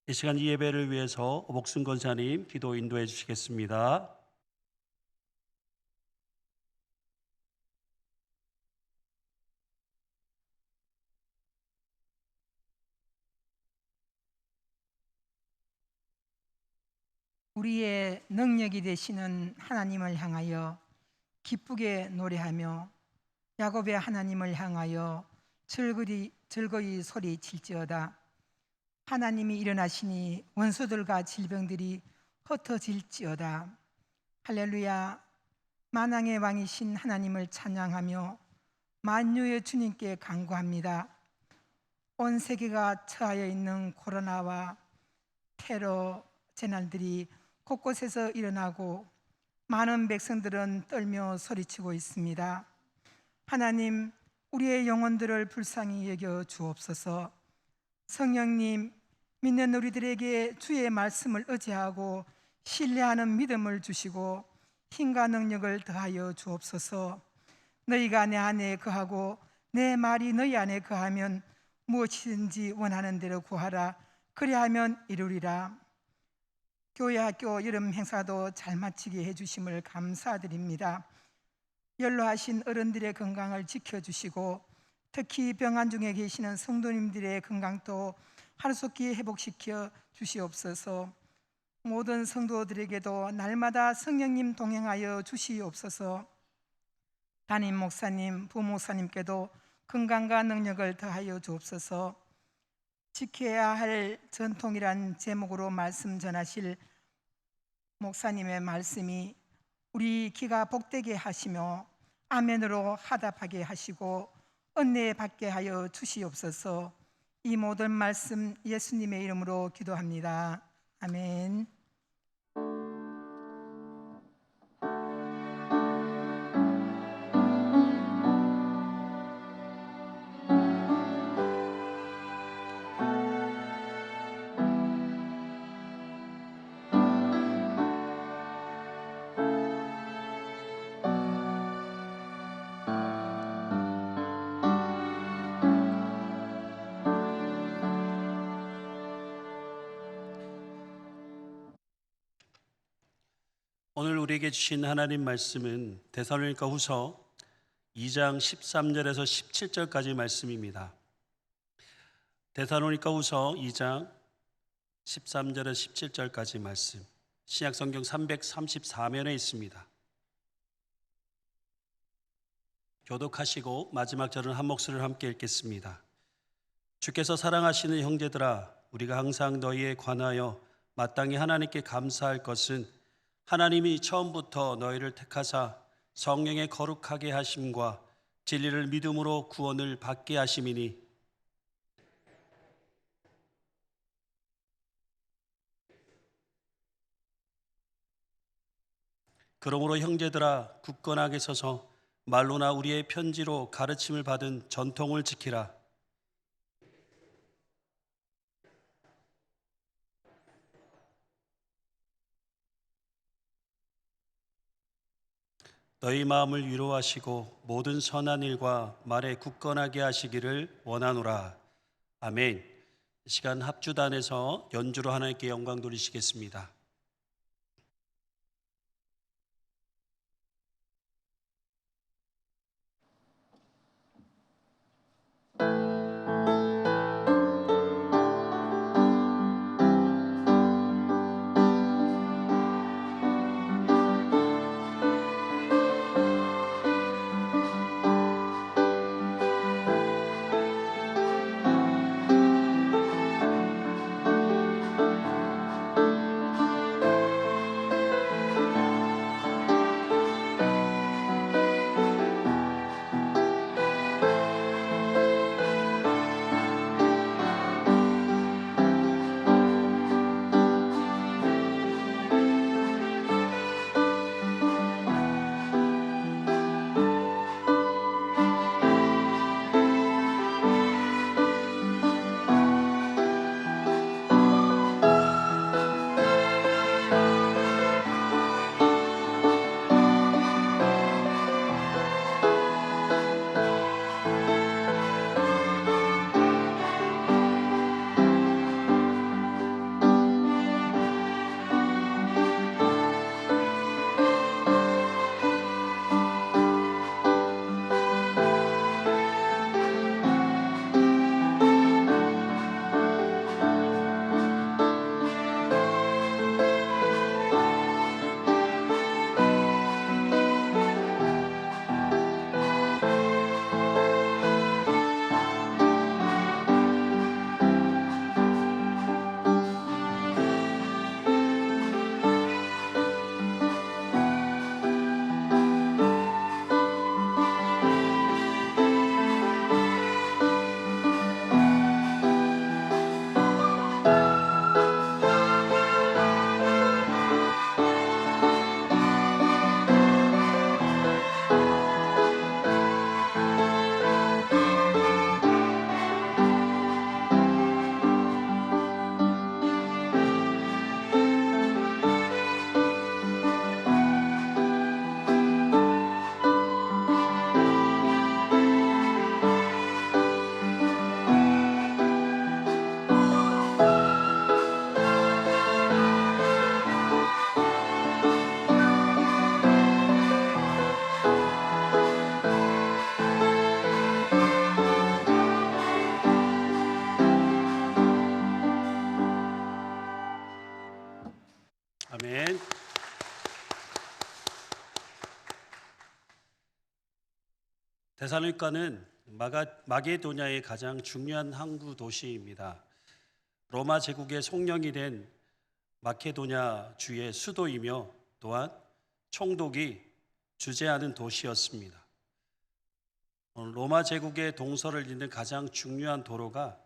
이 시간 이 예배를 위해서 목순 권사님 기도 인도해 주시겠습니다. 우리의 능력이 되시는 하나님을 향하여 기쁘게 노래하며 야곱의 하나님을 향하여 즐거이 소리칠지어다. 하나님이 일어나시니 원수들과 질병들이 흩어질지어다. 할렐루야. 만왕의 왕이신 하나님을 찬양하며 만유의 주님께 간구합니다. 온 세계가 처하여 있는 코로나와 테러 재난들이 곳곳에서 일어나고 많은 백성들은 떨며 소리치고 있습니다. 하나님, 우리의 영혼들을 불쌍히 여겨 주옵소서. 성령님, 믿는 우리들에게 주의 말씀을 의지하고 신뢰하는 믿음을 주시고 힘과 능력을 더하여 주옵소서. 너희가 내 안에 거하고 내 말이 너희 안에 거하면 무엇이든지 원하는 대로 구하라. 그리하면 이루리라. 교회 학교 여름 행사도 잘 마치게 해주심을 감사드립니다. 연로하신 어른들의 건강을 지켜주시고 특히 병환 중에 계시는 성도님들의 건강도 하루속히 회복시켜 주시옵소서. 모든 성도들에게도 날마다 성령님 동행하여 주시옵소서. 담임 목사님, 부목사님께도 건강과 능력을 더하여 주옵소서. 지켜야 할 전통이란 제목으로 말씀 전하실 목사님의 말씀이 우리 귀가 복되게 하시며 아멘으로 화답하게 하시고 은혜 받게 하여 주시옵소서. 이 모든 말씀 예수님의 이름으로 기도합니다. 아멘. 오늘 우리에게 주신 하나님 말씀은 데살로니가 후서 2장 13절에서 17절까지 말씀입니다. 데살로니가 후서 2장 13절에서 17절까지 말씀, 신약성경 334면에 있습니다. 교독하시고 마지막 절은 한 목소리로 함께 읽겠습니다. 주께서 사랑하시는 형제들아, 우리가 항상 너희에 관하여 마땅히 하나님께 감사할 것은 하나님이 처음부터 너희를 택하사 성령의 거룩하게 하심과 진리를 믿음으로 구원을 받게 하심이니, 그러므로 형제들아, 굳건하게 서서 말로나 우리의 편지로 가르침을 받은 전통을 지키라. 너희 마음을 위로하시고 모든 선한 일과 말에 굳건하게 하시기를 원하노라. 아멘. 이 시간 합주단에서 연주로 하나님께 영광 돌리시겠습니다. 데살로니가는 마게도냐의 가장 중요한 항구 도시입니다. 로마 제국의 속령이 된 마케도냐 주의 수도이며 또한 총독이 주재하는 도시였습니다. 로마 제국의 동서를 잇는 가장 중요한 도로가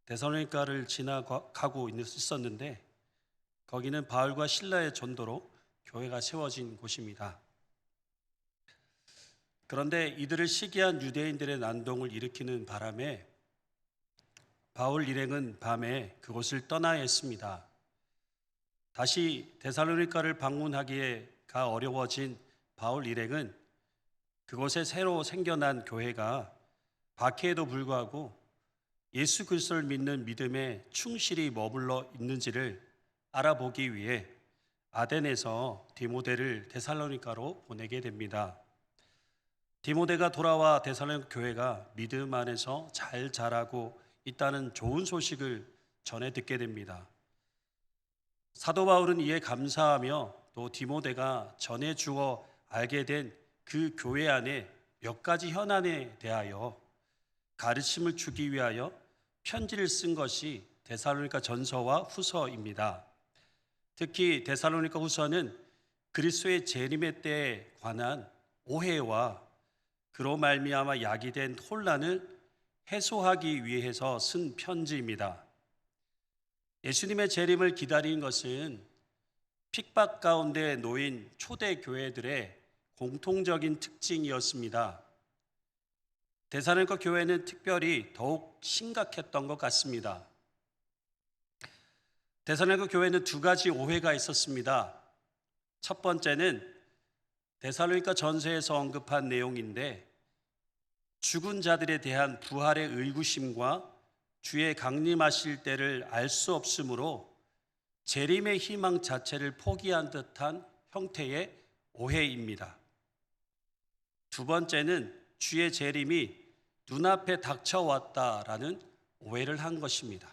데살로니가를 지나가고 있었는데 거기는 바울과 실라의 전도로 교회가 세워진 곳입니다. 그런데 이들을 시기한 유대인들의 난동을 일으키는 바람에 바울 일행은 밤에 그곳을 떠나야 했습니다. 다시 데살로니가를 방문하기가 어려워진 바울 일행은 그곳에 새로 생겨난 교회가 박해에도 불구하고 예수 그리스도를 믿는 믿음에 충실히 머물러 있는지를 알아보기 위해 아덴에서 디모데를 데살로니가로 보내게 됩니다. 디모데가 돌아와 데살로니가 교회가 믿음 안에서 잘 자라고 있다는 좋은 소식을 전해 듣게 됩니다. 사도 바울은 이에 감사하며 또 디모데가 전해 주어 알게 된 그 교회 안에 몇 가지 현안에 대하여 가르침을 주기 위하여 편지를 쓴 것이 데살로니가 전서와 후서입니다. 특히 데살로니가 후서는 그리스도의 재림의 때에 관한 오해와 그로 말미암아 야기된 혼란을 해소하기 위해서 쓴 편지입니다. 예수님의 재림을 기다리는 것은 핍박 가운데 놓인 초대 교회들의 공통적인 특징이었습니다. 데살로니가 교회는 특별히 더욱 심각했던 것 같습니다. 데살로니가 교회는 두 가지 오해가 있었습니다. 첫 번째는 데살로니가 전서에서 언급한 내용인데 죽은 자들에 대한 부활의 의구심과 주의 강림하실 때를 알 수 없으므로 재림의 희망 자체를 포기한 듯한 형태의 오해입니다. 두 번째는 주의 재림이 눈앞에 닥쳐왔다라는 오해를 한 것입니다.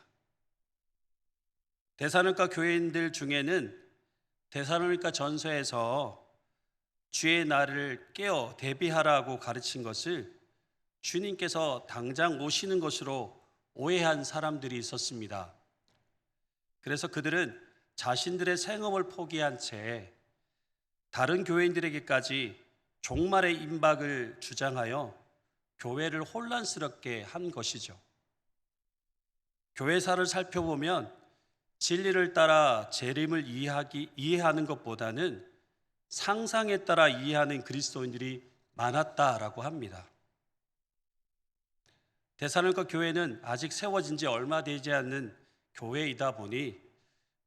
데살로니가 교회인들 중에는 데살로니가 전서에서 주의 날을 깨어 대비하라고 가르친 것을 주님께서 당장 오시는 것으로 오해한 사람들이 있었습니다. 그래서 그들은 자신들의 생업을 포기한 채 다른 교회인들에게까지 종말의 임박을 주장하여 교회를 혼란스럽게 한 것이죠. 교회사를 살펴보면 진리를 따라 재림을 이해하는 것보다는 상상에 따라 이해하는 그리스도인들이 많았다라고 합니다. 데살로니가 교회는 아직 세워진 지 얼마 되지 않는 교회이다 보니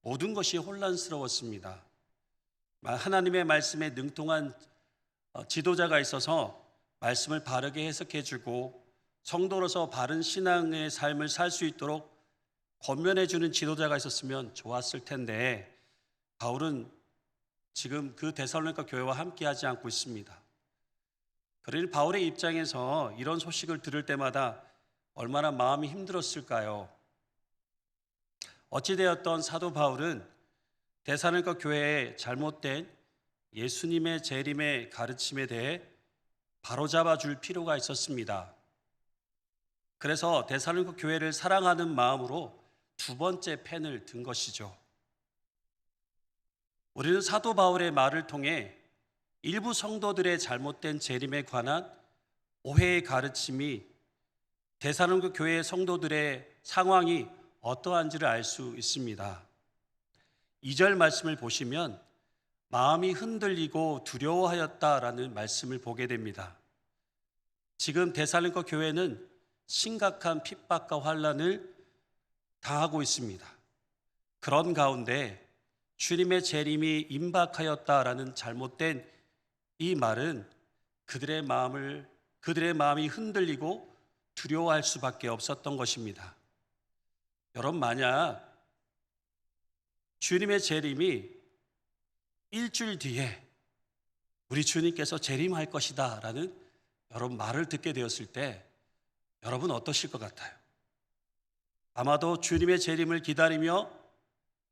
모든 것이 혼란스러웠습니다. 하나님의 말씀에 능통한 지도자가 있어서 말씀을 바르게 해석해주고 성도로서 바른 신앙의 삶을 살 수 있도록 권면해주는 지도자가 있었으면 좋았을 텐데 바울은 지금 그 데살로니가 교회와 함께하지 않고 있습니다. 그러니 바울의 입장에서 이런 소식을 들을 때마다 얼마나 마음이 힘들었을까요? 어찌되었던 사도 바울은 데살로니가 교회의 잘못된 예수님의 재림의 가르침에 대해 바로잡아 줄 필요가 있었습니다. 그래서 데살로니가 교회를 사랑하는 마음으로 두 번째 펜을 든 것이죠. 우리는 사도 바울의 말을 통해 일부 성도들의 잘못된 재림에 관한 오해의 가르침이 데살로니가 교회의 성도들의 상황이 어떠한지를 알 수 있습니다. 2절 말씀을 보시면 마음이 흔들리고 두려워하였다라는 말씀을 보게 됩니다. 지금 데살로니가 교회는 심각한 핍박과 환난을 당하고 있습니다. 그런 가운데 주님의 재림이 임박하였다라는 잘못된 이 말은 그들의 마음이 흔들리고 두려워할 수밖에 없었던 것입니다. 여러분, 만약 주님의 재림이 일주일 뒤에 우리 주님께서 재림할 것이다 라는 여러분 말을 듣게 되었을 때 여러분 어떠실 것 같아요? 아마도 주님의 재림을 기다리며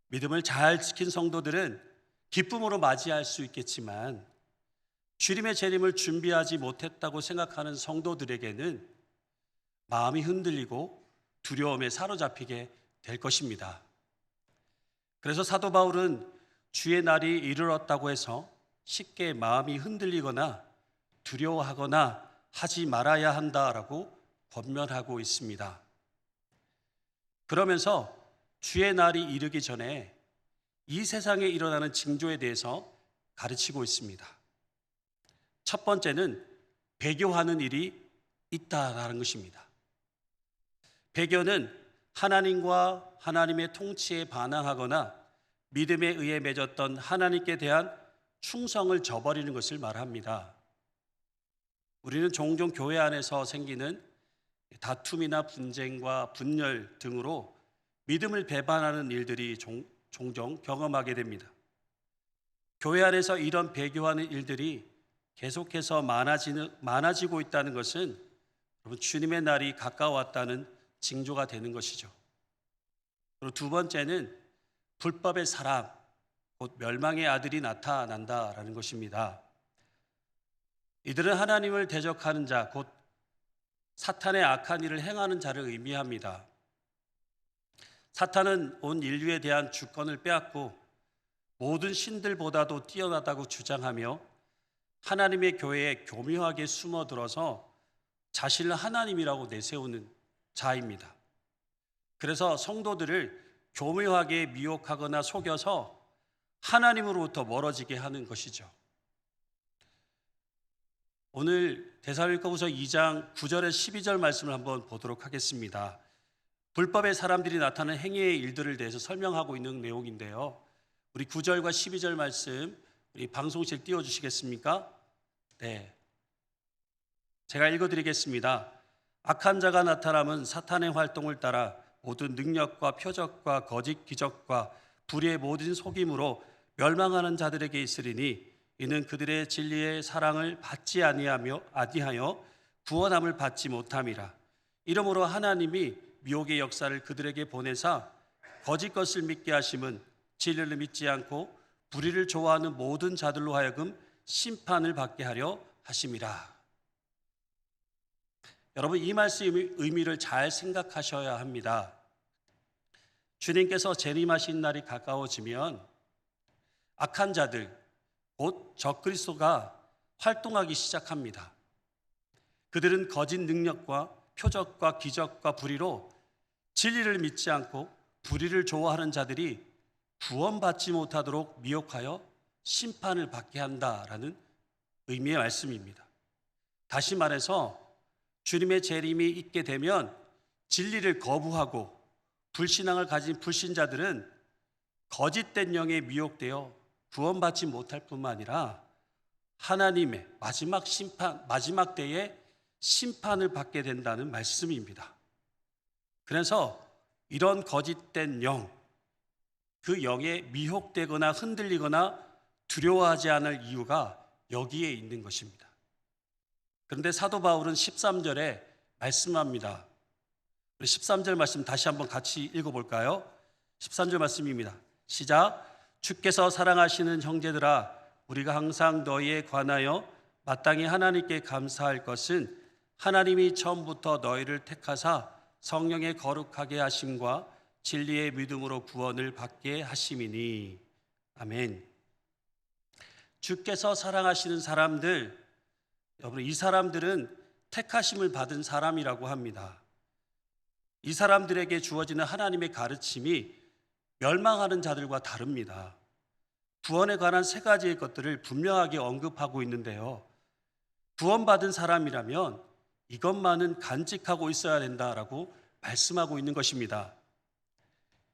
믿음을 잘 지킨 성도들은 기쁨으로 맞이할 수 있겠지만 주님의 재림을 준비하지 못했다고 생각하는 성도들에게는 마음이 흔들리고 두려움에 사로잡히게 될 것입니다. 그래서 사도 바울은 주의 날이 이르렀다고 해서 쉽게 마음이 흔들리거나 두려워하거나 하지 말아야 한다라고 권면하고 있습니다. 그러면서 주의 날이 이르기 전에 이 세상에 일어나는 징조에 대해서 가르치고 있습니다. 첫 번째는 배교하는 일이 있다라는 것입니다. 배교는 하나님과 하나님의 통치에 반항하거나 믿음에 의해 맺었던 하나님께 대한 충성을 저버리는 것을 말합니다. 우리는 종종 교회 안에서 생기는 다툼이나 분쟁과 분열 등으로 믿음을 배반하는 일들이 종종 경험하게 됩니다. 교회 안에서 이런 배교하는 일들이 계속해서 많아지고 있다는 것은 여러분, 주님의 날이 가까웠다는 징조가 되는 것이죠. 그리고 두 번째는 불법의 사람, 곧 멸망의 아들이 나타난다라는 것입니다. 이들은 하나님을 대적하는 자, 곧 사탄의 악한 일을 행하는 자를 의미합니다. 사탄은 온 인류에 대한 주권을 빼앗고 모든 신들보다도 뛰어나다고 주장하며 하나님의 교회에 교묘하게 숨어들어서 자신을 하나님이라고 내세우는 자입니다. 그래서 성도들을 교묘하게 미혹하거나 속여서 하나님으로부터 멀어지게 하는 것이죠. 오늘 데살로니가후서 2장 9절에 12절 말씀을 한번 보도록 하겠습니다. 불법의 사람들이 나타나는 행위의 일들을 대해서 설명하고 있는 내용인데요. 우리 9절과 12절 말씀 우리 방송실 띄워주시겠습니까? 네, 제가 읽어드리겠습니다. 악한 자가 나타남은 사탄의 활동을 따라 모든 능력과 표적과 거짓 기적과 불의의 모든 속임으로 멸망하는 자들에게 있으리니 이는 그들의 진리의 사랑을 받지 아니하여 구원함을 받지 못함이라. 이러므로 하나님이 미혹의 역사를 그들에게 보내사 거짓 것을 믿게 하심은 진리를 믿지 않고 불의를 좋아하는 모든 자들로 하여금 심판을 받게 하려 하심이라. 여러분, 이 말씀의 의미를 잘 생각하셔야 합니다. 주님께서 재림하신 날이 가까워지면 악한 자들, 곧 적그리스도가 활동하기 시작합니다. 그들은 거짓 능력과 표적과 기적과 불의로 진리를 믿지 않고 불의를 좋아하는 자들이 구원받지 못하도록 미혹하여 심판을 받게 한다라는 의미의 말씀입니다. 다시 말해서 주님의 재림이 있게 되면 진리를 거부하고 불신앙을 가진 불신자들은 거짓된 영에 미혹되어 구원받지 못할 뿐만 아니라 하나님의 마지막 심판, 마지막 때에 심판을 받게 된다는 말씀입니다. 그래서 이런 거짓된 영, 그 영에 미혹되거나 흔들리거나 두려워하지 않을 이유가 여기에 있는 것입니다. 그런데 사도 바울은 13절에 말씀합니다. 우리 13절 말씀 다시 한번 같이 읽어볼까요? 13절 말씀입니다. 시작. 주께서 사랑하시는 형제들아, 우리가 항상 너희에 관하여 마땅히 하나님께 감사할 것은 하나님이 처음부터 너희를 택하사 성령의 거룩하게 하심과 진리의 믿음으로 구원을 받게 하심이니. 아멘. 주께서 사랑하시는 사람들, 여러분, 이 사람들은 택하심을 받은 사람이라고 합니다. 이 사람들에게 주어지는 하나님의 가르침이 멸망하는 자들과 다릅니다. 구원에 관한 세 가지의 것들을 분명하게 언급하고 있는데요. 구원받은 사람이라면 이것만은 간직하고 있어야 된다라고 말씀하고 있는 것입니다.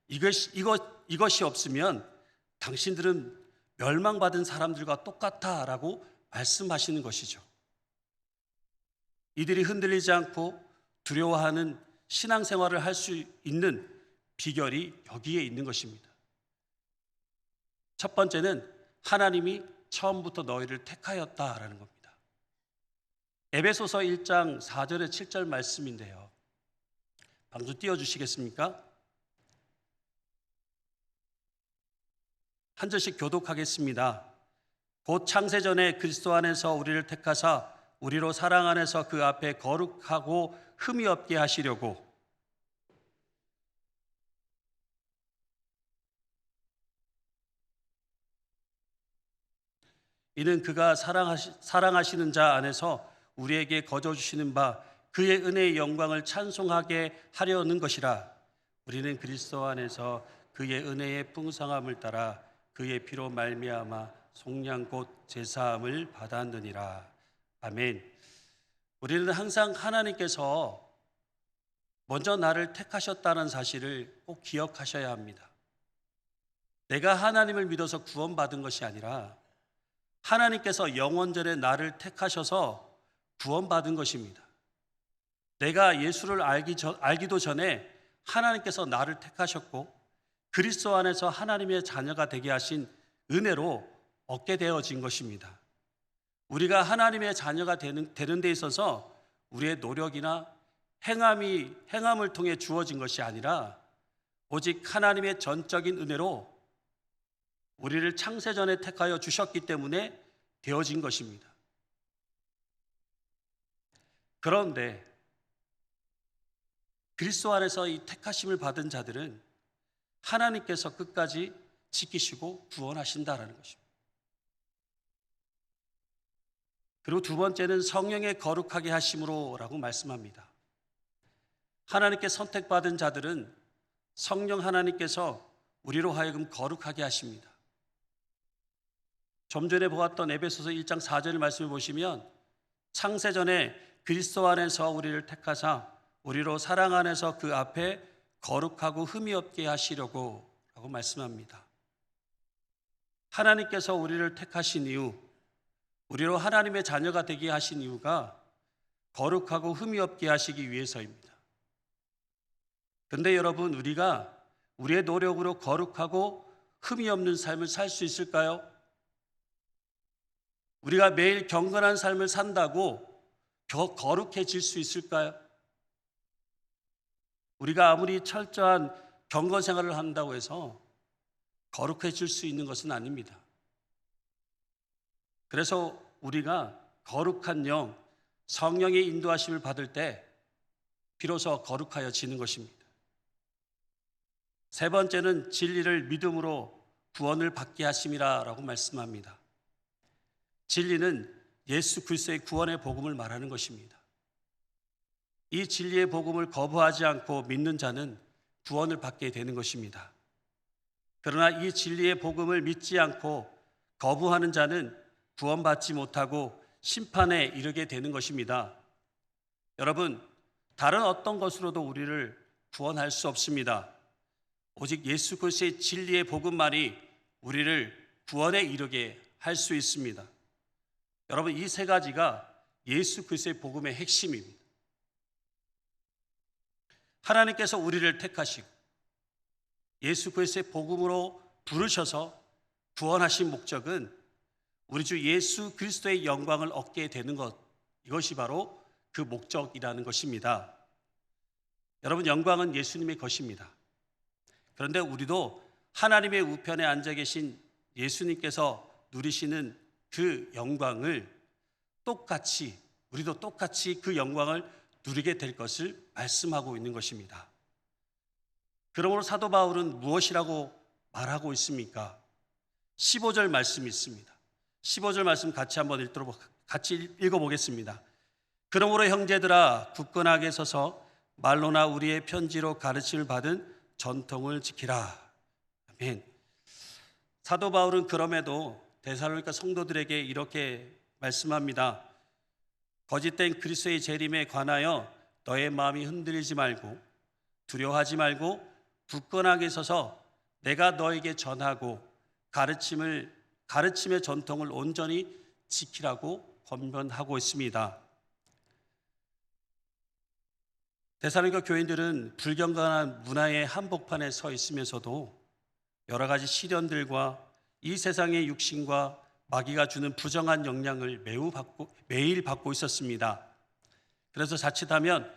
이것이 없으면 당신들은 멸망받은 사람들과 똑같다라고 말씀하시는 것이죠. 이들이 흔들리지 않고 두려워하는 신앙생활을 할 수 있는 비결이 여기에 있는 것입니다. 첫 번째는 하나님이 처음부터 너희를 택하였다라는 겁니다. 에베소서 1장 4절에 7절 말씀인데요. 방송 띄워주시겠습니까? 한 절씩 교독하겠습니다. 곧 창세전에 그리스도 안에서 우리를 택하사 우리로 사랑 안에서 그 앞에 거룩하고 흠이 없게 하시려고 이는 그가 사랑하시는 자 안에서 우리에게 거저 주시는 바 그의 은혜의 영광을 찬송하게 하려는 것이라. 우리는 그리스도 안에서 그의 은혜의 풍성함을 따라 그의 피로 말미암아 속량 곧 제사함을 받았느니라. 아멘. 우리는 항상 하나님께서 먼저 나를 택하셨다는 사실을 꼭 기억하셔야 합니다. 내가 하나님을 믿어서 구원받은 것이 아니라 하나님께서 영원전에 나를 택하셔서 구원받은 것입니다. 내가 예수를 알기도 전에 하나님께서 나를 택하셨고 그리스도 안에서 하나님의 자녀가 되게 하신 은혜로 얻게 되어진 것입니다. 우리가 하나님의 자녀가 되는 데 있어서 우리의 노력이나 행함을 통해 주어진 것이 아니라 오직 하나님의 전적인 은혜로 우리를 창세전에 택하여 주셨기 때문에 되어진 것입니다. 그런데 그리스도 안에서 이 택하심을 받은 자들은 하나님께서 끝까지 지키시고 구원하신다라는 것입니다. 그리고 두 번째는 성령의 거룩하게 하심으로라고 말씀합니다. 하나님께 선택받은 자들은 성령 하나님께서 우리로 하여금 거룩하게 하십니다. 좀 전에 보았던 에베소서 1장 4절 말씀을 보시면 창세전에 그리스도 안에서 우리를 택하사 우리로 사랑 안에서 그 앞에 거룩하고 흠이 없게 하시려고 라고 말씀합니다. 하나님께서 우리를 택하신 이유, 우리로 하나님의 자녀가 되게 하신 이유가 거룩하고 흠이 없게 하시기 위해서입니다. 그런데 여러분, 우리가 우리의 노력으로 거룩하고 흠이 없는 삶을 살 수 있을까요? 우리가 매일 경건한 삶을 산다고 거룩해질 수 있을까요? 우리가 아무리 철저한 경건 생활을 한다고 해서 거룩해질 수 있는 것은 아닙니다. 그래서 우리가 거룩한 영, 성령의 인도하심을 받을 때 비로소 거룩하여지는 것입니다. 세 번째는 진리를 믿음으로 구원을 받게 하심이라고 말씀합니다. 진리는 예수 그리스도의 구원의 복음을 말하는 것입니다. 이 진리의 복음을 거부하지 않고 믿는 자는 구원을 받게 되는 것입니다. 그러나 이 진리의 복음을 믿지 않고 거부하는 자는 구원받지 못하고 심판에 이르게 되는 것입니다. 여러분, 다른 어떤 것으로도 우리를 구원할 수 없습니다. 오직 예수 그리스도의 진리의 복음만이 우리를 구원에 이르게 할 수 있습니다. 여러분, 이 세 가지가 예수 그리스도의 복음의 핵심입니다. 하나님께서 우리를 택하시고 예수 그리스도의 복음으로 부르셔서 구원하신 목적은 우리 주 예수 그리스도의 영광을 얻게 되는 것, 이것이 바로 그 목적이라는 것입니다. 여러분, 영광은 예수님의 것입니다. 그런데 우리도 하나님의 우편에 앉아 계신 예수님께서 누리시는 그 영광을 우리도 똑같이 그 영광을 누리게 될 것을 말씀하고 있는 것입니다. 그러므로 사도 바울은 무엇이라고 말하고 있습니까? 15절 말씀이 있습니다. 15절 말씀 같이 읽어보겠습니다. 그러므로 형제들아, 굳건하게 서서 말로나 우리의 편지로 가르침을 받은 전통을 지키라. 아멘. 사도 바울은 그럼에도 데살로니가 성도들에게 이렇게 말씀합니다. 거짓된 그리스도의 재림에 관하여 너의 마음이 흔들리지 말고 두려워하지 말고 굳건하게 서서 내가 너에게 전하고 가르침의 전통을 온전히 지키라고 권면하고 있습니다. 데살로니가 교인들은 불경건한 문화의 한복판에 서 있으면서도 여러 가지 시련들과 이 세상의 육신과 마귀가 주는 부정한 영향을 매일 받고 있었습니다. 그래서 자칫하면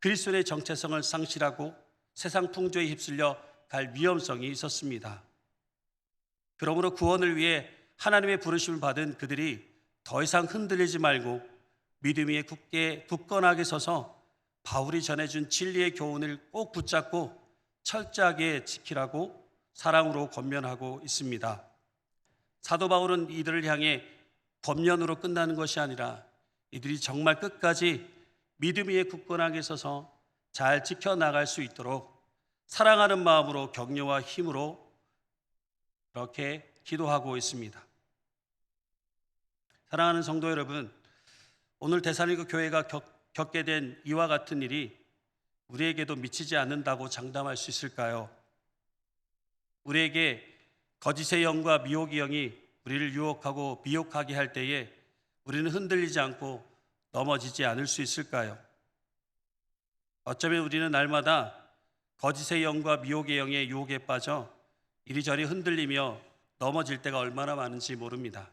그리스도의 정체성을 상실하고 세상 풍조에 휩쓸려 갈 위험성이 있었습니다. 그러므로 구원을 위해 하나님의 부르심을 받은 그들이 더 이상 흔들리지 말고 믿음 위에 굳건하게 서서 바울이 전해준 진리의 교훈을 꼭 붙잡고 철저하게 지키라고 사랑으로 권면하고 있습니다. 사도 바울은 이들을 향해 권면으로 끝나는 것이 아니라 이들이 정말 끝까지 믿음 위에 굳건하게 서서 잘 지켜나갈 수 있도록 사랑하는 마음으로 격려와 힘으로 그렇게 기도하고 있습니다. 사랑하는 성도 여러분, 오늘 데살로니가 교회가 겪게 된 이와 같은 일이 우리에게도 미치지 않는다고 장담할 수 있을까요? 우리에게 거짓의 영과 미혹의 영이 우리를 유혹하고 미혹하게 할 때에 우리는 흔들리지 않고 넘어지지 않을 수 있을까요? 어쩌면 우리는 날마다 거짓의 영과 미혹의 영의 유혹에 빠져 이리저리 흔들리며 넘어질 때가 얼마나 많은지 모릅니다.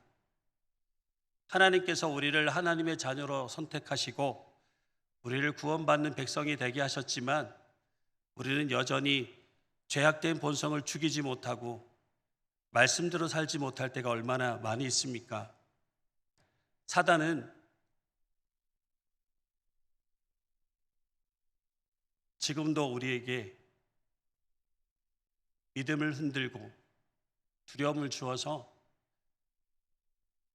하나님께서 우리를 하나님의 자녀로 선택하시고 우리를 구원받는 백성이 되게 하셨지만 우리는 여전히 죄악된 본성을 죽이지 못하고 말씀대로 살지 못할 때가 얼마나 많이 있습니까? 사단은 지금도 우리에게 믿음을 흔들고 두려움을 주어서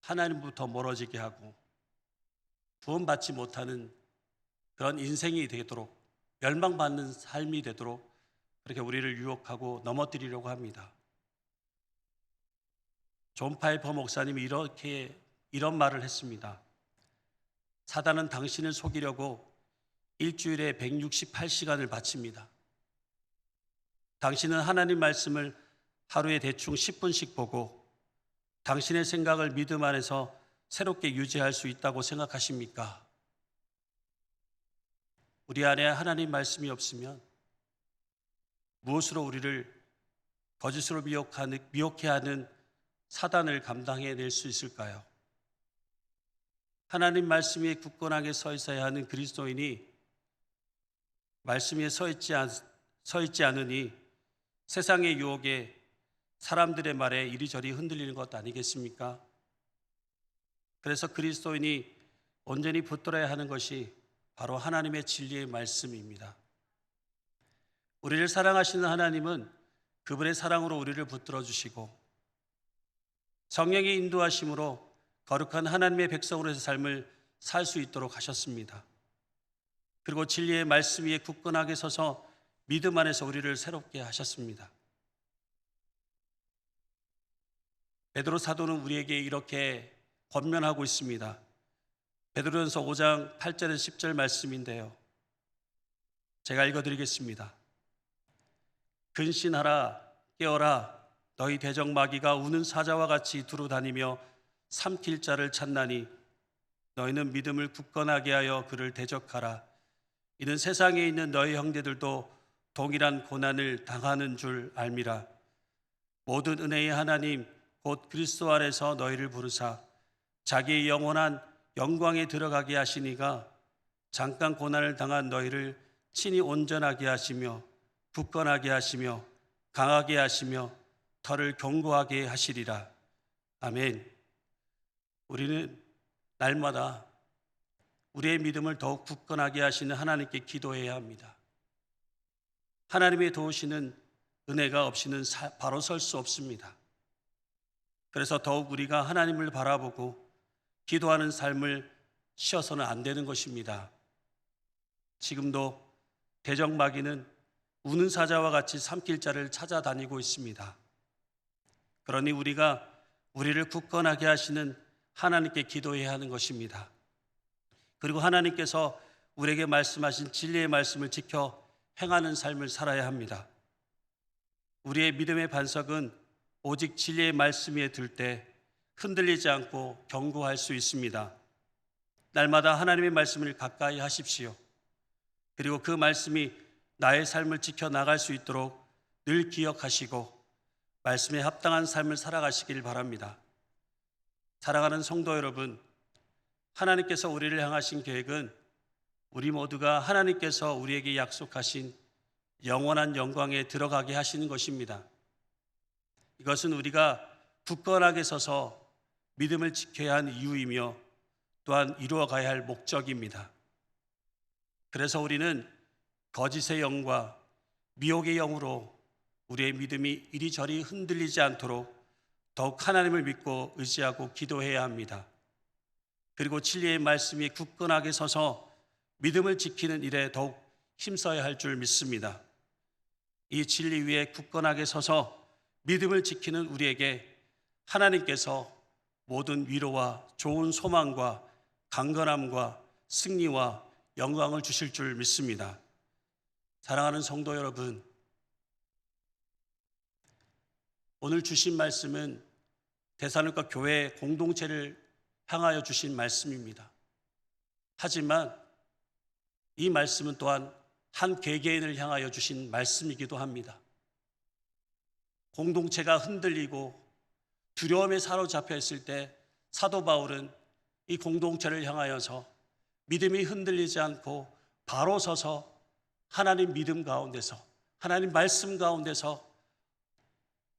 하나님부터 멀어지게 하고 구원받지 못하는 그런 인생이 되도록, 멸망받는 삶이 되도록 그렇게 우리를 유혹하고 넘어뜨리려고 합니다. 존 파이퍼 목사님이 이런 말을 했습니다. 사단은 당신을 속이려고 일주일에 168시간을 바칩니다. 당신은 하나님 말씀을 하루에 대충 10분씩 보고 당신의 생각을 믿음 안에서 새롭게 유지할 수 있다고 생각하십니까? 우리 안에 하나님 말씀이 없으면 무엇으로 우리를 거짓으로 미혹해 하는 사단을 감당해낼 수 있을까요? 하나님 말씀 위에 굳건하게 서 있어야 하는 그리스도인이 말씀 위에 서 있지 않으니 세상의 유혹에 사람들의 말에 이리저리 흔들리는 것 아니겠습니까? 그래서 그리스도인이 온전히 붙들어야 하는 것이 바로 하나님의 진리의 말씀입니다. 우리를 사랑하시는 하나님은 그분의 사랑으로 우리를 붙들어 주시고 성령의 인도하심으로 거룩한 하나님의 백성으로서 삶을 살 수 있도록 하셨습니다. 그리고 진리의 말씀 위에 굳건하게 서서 믿음 안에서 우리를 새롭게 하셨습니다. 베드로 사도는 우리에게 이렇게 권면하고 있습니다. 베드로전서 5장 8절에서 10절 말씀인데요. 제가 읽어드리겠습니다. 근신하라, 깨어라, 너희 대적마귀가 우는 사자와 같이 두루다니며 삼킬 자를 찾나니 너희는 믿음을 굳건하게 하여 그를 대적하라. 이는 세상에 있는 너희 형제들도 동일한 고난을 당하는 줄 알미라. 모든 은혜의 하나님 곧 그리스도 안에서 너희를 부르사 자기의 영원한 영광에 들어가게 하시니가 잠깐 고난을 당한 너희를 친히 온전하게 하시며 굳건하게 하시며 강하게 하시며 털을 견고하게 하시리라. 아멘. 우리는 날마다 우리의 믿음을 더욱 굳건하게 하시는 하나님께 기도해야 합니다. 하나님의 도우시는 은혜가 없이는 바로 설 수 없습니다. 그래서 더욱 우리가 하나님을 바라보고 기도하는 삶을 쉬어서는 안 되는 것입니다. 지금도 대적마귀는 우는 사자와 같이 삼킬 자를 찾아다니고 있습니다. 그러니 우리가 우리를 굳건하게 하시는 하나님께 기도해야 하는 것입니다. 그리고 하나님께서 우리에게 말씀하신 진리의 말씀을 지켜 행하는 삶을 살아야 합니다. 우리의 믿음의 반석은 오직 진리의 말씀 위에 들 때 흔들리지 않고 견고할 수 있습니다. 날마다 하나님의 말씀을 가까이 하십시오. 그리고 그 말씀이 나의 삶을 지켜나갈 수 있도록 늘 기억하시고 말씀에 합당한 삶을 살아가시길 바랍니다. 사랑하는 성도 여러분, 하나님께서 우리를 향하신 계획은 우리 모두가 하나님께서 우리에게 약속하신 영원한 영광에 들어가게 하시는 것입니다. 이것은 우리가 굳건하게 서서 믿음을 지켜야 한 이유이며 또한 이루어가야 할 목적입니다. 그래서 우리는 거짓의 영과 미혹의 영으로 우리의 믿음이 이리저리 흔들리지 않도록 더욱 하나님을 믿고 의지하고 기도해야 합니다. 그리고 진리의 말씀이 굳건하게 서서 믿음을 지키는 일에 더욱 힘써야 할 줄 믿습니다. 이 진리 위에 굳건하게 서서 믿음을 지키는 우리에게 하나님께서 모든 위로와 좋은 소망과 강건함과 승리와 영광을 주실 줄 믿습니다. 사랑하는 성도 여러분, 오늘 주신 말씀은 데살로니가 교회 공동체를 향하여 주신 말씀입니다. 하지만 이 말씀은 또한 한 개개인을 향하여 주신 말씀이기도 합니다. 공동체가 흔들리고 두려움에 사로잡혀 있을 때 사도 바울은 이 공동체를 향하여서 믿음이 흔들리지 않고 바로 서서 하나님 믿음 가운데서, 하나님 말씀 가운데서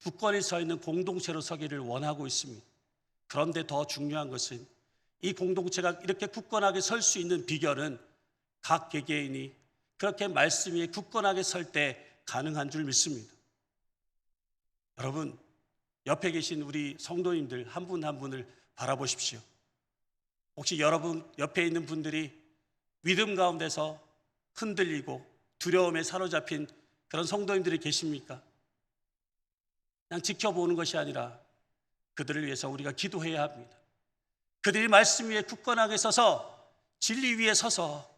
굳건히 서 있는 공동체로 서기를 원하고 있습니다. 그런데 더 중요한 것은 이 공동체가 이렇게 굳건하게 설 수 있는 비결은 각 개개인이 그렇게 말씀 위에 굳건하게 설 때 가능한 줄 믿습니다. 여러분, 옆에 계신 우리 성도님들 한 분 한 분을 바라보십시오. 혹시 여러분 옆에 있는 분들이 믿음 가운데서 흔들리고 두려움에 사로잡힌 그런 성도님들이 계십니까? 그냥 지켜보는 것이 아니라 그들을 위해서 우리가 기도해야 합니다. 그들이 말씀 위에 굳건하게 서서 진리 위에 서서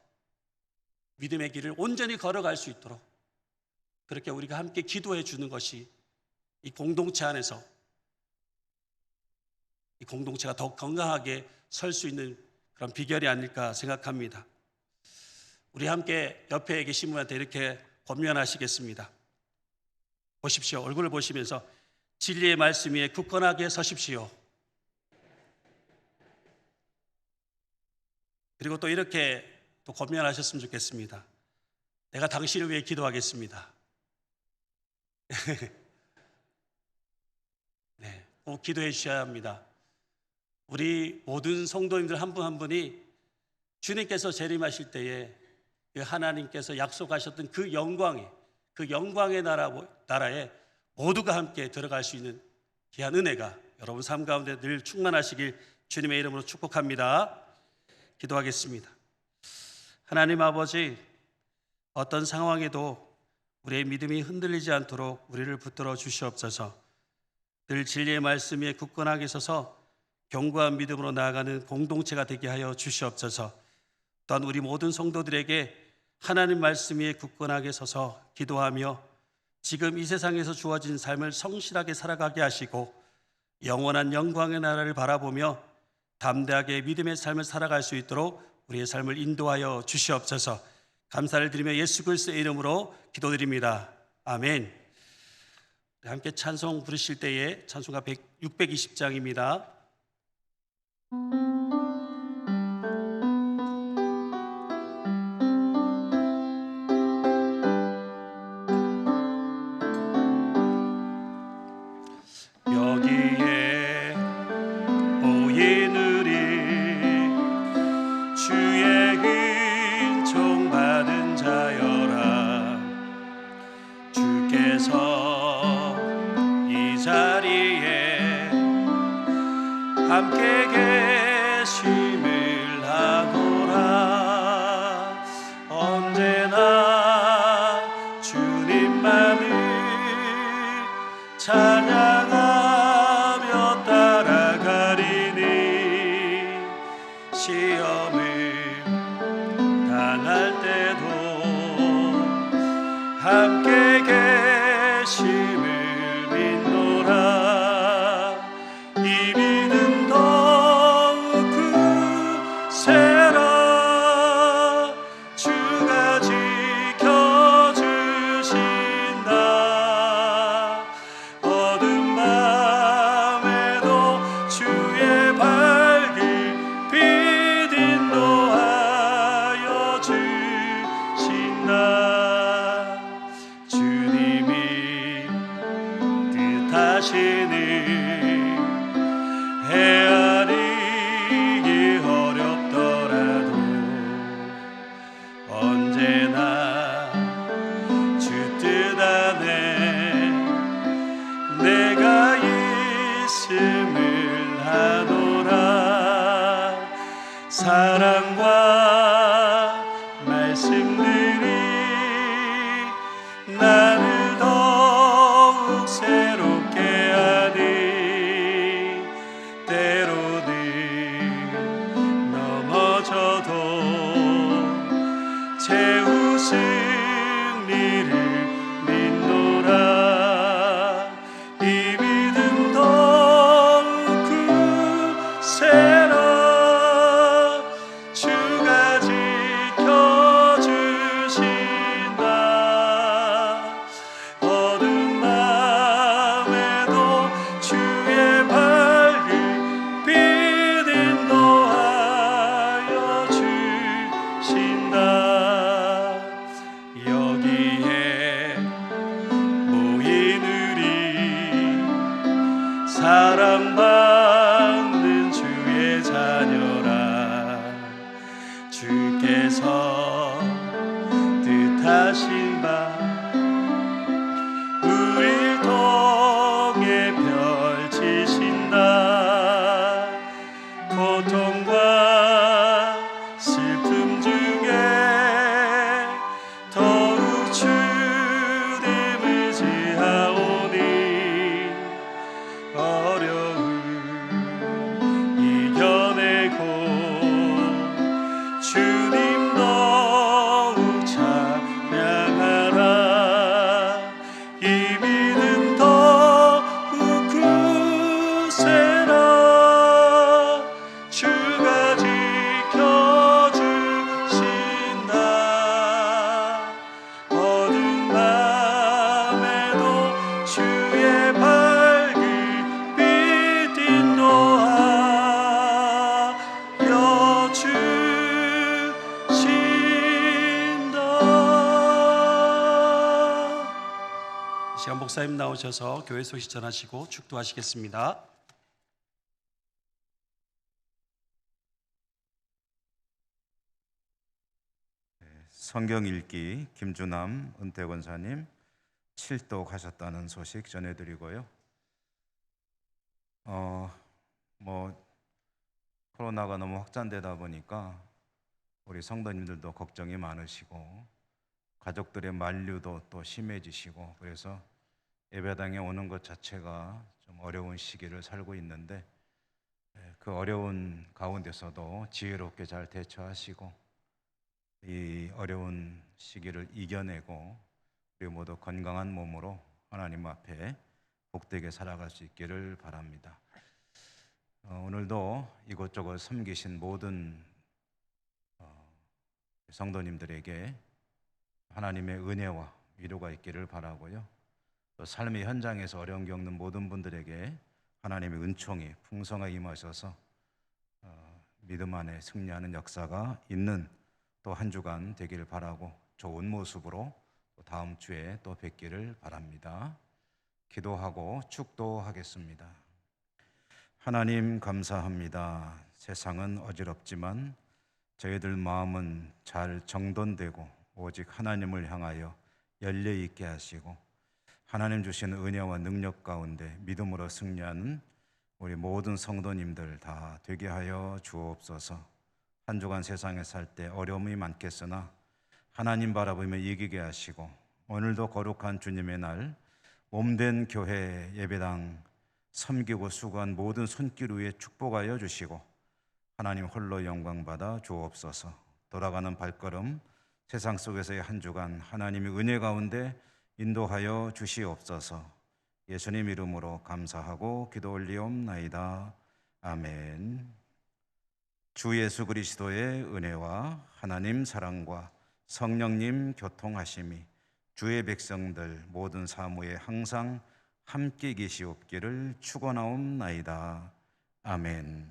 믿음의 길을 온전히 걸어갈 수 있도록 그렇게 우리가 함께 기도해 주는 것이 이 공동체 안에서 이 공동체가 더욱 건강하게 설 수 있는 그런 비결이 아닐까 생각합니다. 우리 함께 옆에 계신 분한테 이렇게 권면하시겠습니다. 보십시오. 얼굴을 보시면서 진리의 말씀 위에 굳건하게 서십시오. 그리고 또 이렇게 또 권면하셨으면 좋겠습니다. 내가 당신을 위해 기도하겠습니다. 네, 꼭 기도해 주셔야 합니다. 우리 모든 성도님들 한 분 한 분이 주님께서 재림하실 때에 그 하나님께서 약속하셨던 그 영광의 나라에 모두가 함께 들어갈 수 있는 귀한 은혜가 여러분 삶 가운데 늘 충만하시길 주님의 이름으로 축복합니다. 기도하겠습니다. 하나님 아버지, 어떤 상황에도 우리의 믿음이 흔들리지 않도록 우리를 붙들어 주시옵소서. 늘 진리의 말씀 위에 굳건하게 서서 견고한 믿음으로 나아가는 공동체가 되게 하여 주시옵소서. 또한 우리 모든 성도들에게 하나님 말씀 위에 굳건하게 서서 기도하며 지금 이 세상에서 주어진 삶을 성실하게 살아가게 하시고 영원한 영광의 나라를 바라보며 담대하게 믿음의 삶을 살아갈 수 있도록 우리의 삶을 인도하여 주시옵소서. 감사를 드리며 예수 그리스도의 이름으로 기도드립니다. 아멘. 함께 찬송 부르실 때에 찬송가 620장입니다. 여기에 보이느니 주의 은총 받은 자여라. 주께서 이 자리에 함께 계심을 하노라. 언제나 주님만을 찬양하며 따라가리니 시험을 당할 때도 함께 계심을 믿노라. 이 믿음 더욱 굳세라. 주가 지켜주신다. 어두운 밤에도 주의 밝은 빛 인도하여 주신다. 주님이 뜻하시는 해야 사랑과 말씀들이 나를 더욱 새롭게 하니 때로는 넘어져도 최후 승리를 믿노라. 이 믿음 더욱 굳세라. 주가 지켜주신다. 어두운 밤에도 주의 밝은 빛 인도하여 주신다. 여기에 모인 우리 사랑받는 주의 자녀라. 주께서 뜻하신 바 우릴 통해 펼치신다. 고통과 슬픔 중에 더욱 주님 의지하오니 어려움 이겨내고 주님 더욱 찬양하라. 이 믿음 더욱 굳세라. 주가 지켜주신다. 어두운 밤에도 주의 밝은 빛 인도하여 주신다. 이 시간 목사님 나오셔서 교회 소식 전하시고 축도하시겠습니다. 성경 읽기 김주남 은퇴권사님 7도 가셨다는 소식 전해드리고요. 코로나가 너무 확산되다 보니까 우리 성도님들도 걱정이 많으시고 가족들의 만류도 또 심해지시고 그래서 예배당에 오는 것 자체가 좀 어려운 시기를 살고 있는데 그 어려운 가운데서도 지혜롭게 잘 대처하시고 이 어려운 시기를 이겨내고 우리 모두 건강한 몸으로 하나님 앞에 복되게 살아갈 수 있기를 바랍니다. 오늘도 이곳저곳 섬기신 모든 성도님들에게 하나님의 은혜와 위로가 있기를 바라고요. 또 삶의 현장에서 어려움 겪는 모든 분들에게 하나님의 은총이 풍성하게 임하셔서 믿음 안에 승리하는 역사가 있는 또 한 주간 되기를 바라고 좋은 모습으로 또 다음 주에 또 뵙기를 바랍니다. 기도하고 축도하겠습니다. 하나님 감사합니다. 세상은 어지럽지만 저희들 마음은 잘 정돈되고 오직 하나님을 향하여 열려있게 하시고 하나님 주신 은혜와 능력 가운데 믿음으로 승리하는 우리 모든 성도님들 다 되게 하여 주옵소서. 한 주간 세상에 살 때 어려움이 많겠으나 하나님 바라보며 이기게 하시고 오늘도 거룩한 주님의 날 몸된 교회 예배당 섬기고 수고한 모든 손길 위에 축복하여 주시고 하나님 홀로 영광 받아 주옵소서. 돌아가는 발걸음 세상 속에서의 한 주간 하나님의 은혜 가운데 인도하여 주시옵소서. 예수님 이름으로 감사하고 기도 올리옵나이다. 아멘. 주 예수 그리스도의 은혜와 하나님 사랑과 성령님 교통하심이 주의 백성들 모든 사무에 항상 함께 계시옵기를 축원하옵나이다. 아멘.